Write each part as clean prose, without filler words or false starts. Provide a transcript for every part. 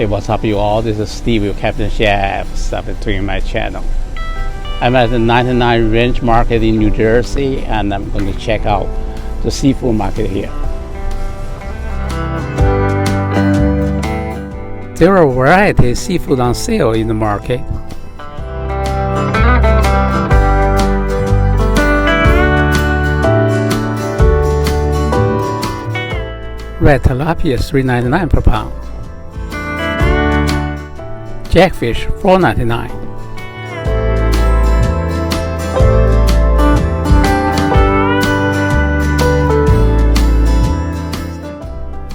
Hey, what's up you all? This is Steve, your Captain Chef, subscribing my channel. I'm at the 99 Ranch Market in New Jersey, and I'm going to check out the seafood market here. There are a variety of seafood on sale in the market. Red tilapia $3.99 per pound. Jackfish $4.99.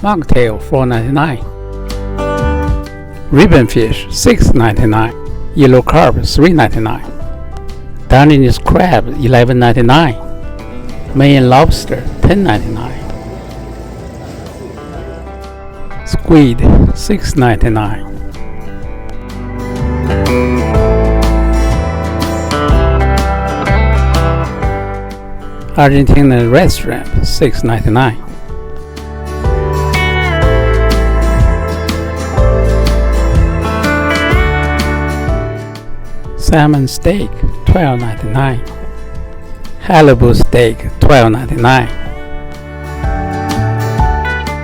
Mocktail $4.99. Ribbon fish $6.99. Yellow carp $3.99. Dungeness crab $11.99. Maine lobster $10.99. Squid $6.99. Argentinian red shrimp $6.99. Salmon steak $12.99. Halibut steak $12.99.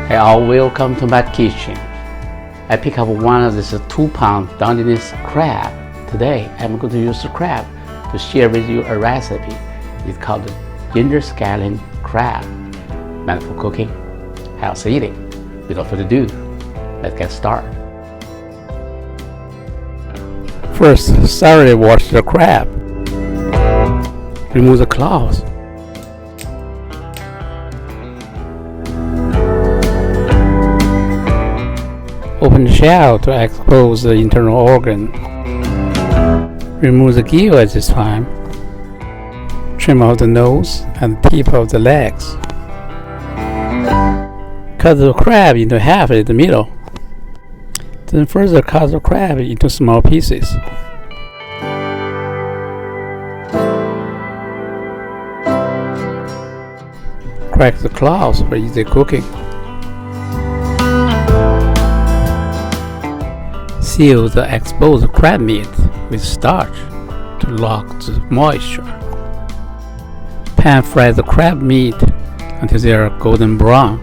Hey all, welcome to my kitchen. I pick up one of this 2-pound Dungeness crab. Today I'm going to use the crab to share with you a recipe. It's called the ginger scallion crab, meant for cooking, healthy eating. Without further ado, let's get started. First, thoroughly wash the crab. Remove the claws. Open the shell to expose the internal organ. Remove the gill at this time. Trim off the nose and tip of the legs. Cut the crab into half in the middle. Then further cut the crab into small pieces. Crack the claws for easy cooking. Seal the exposed crab meat with starch to lock the moisture. Pan fry the crab meat until they are golden brown.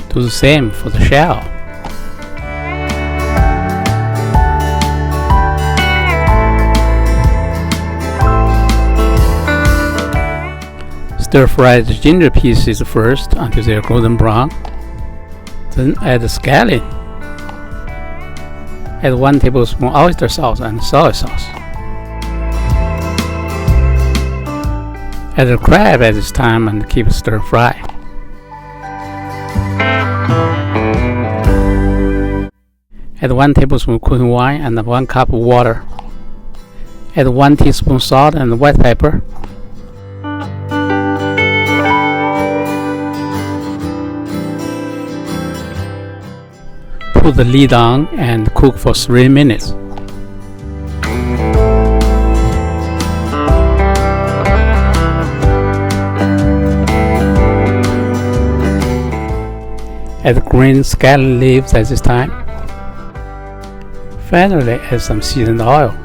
Do the same for the shell. Stir fry the ginger pieces first until they are golden brown. Then add the scallion. Add 1 tablespoon oyster sauce and soy sauce. Add the crab at this time and keep stir fry. Add 1 tablespoon cooking wine and 1 cup of water. Add 1 teaspoon salt and white pepper. Put the lid on and cook for 3 minutes. Add green scallion leaves at this time. Finally, add some seasoned oil.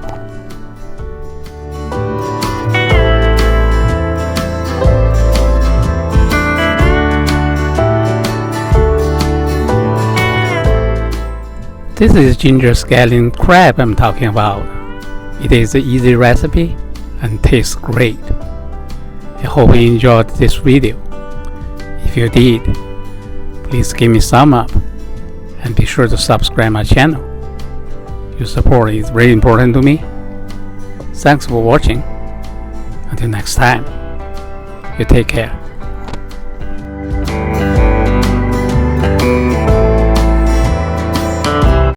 This is ginger scallion crab I'm talking about. It is an easy recipe and tastes great. I hope you enjoyed this video. If you did, please give me a thumb up and be sure to subscribe my channel. Your support is very important to me. Thanks for watching. Until next time, you take care.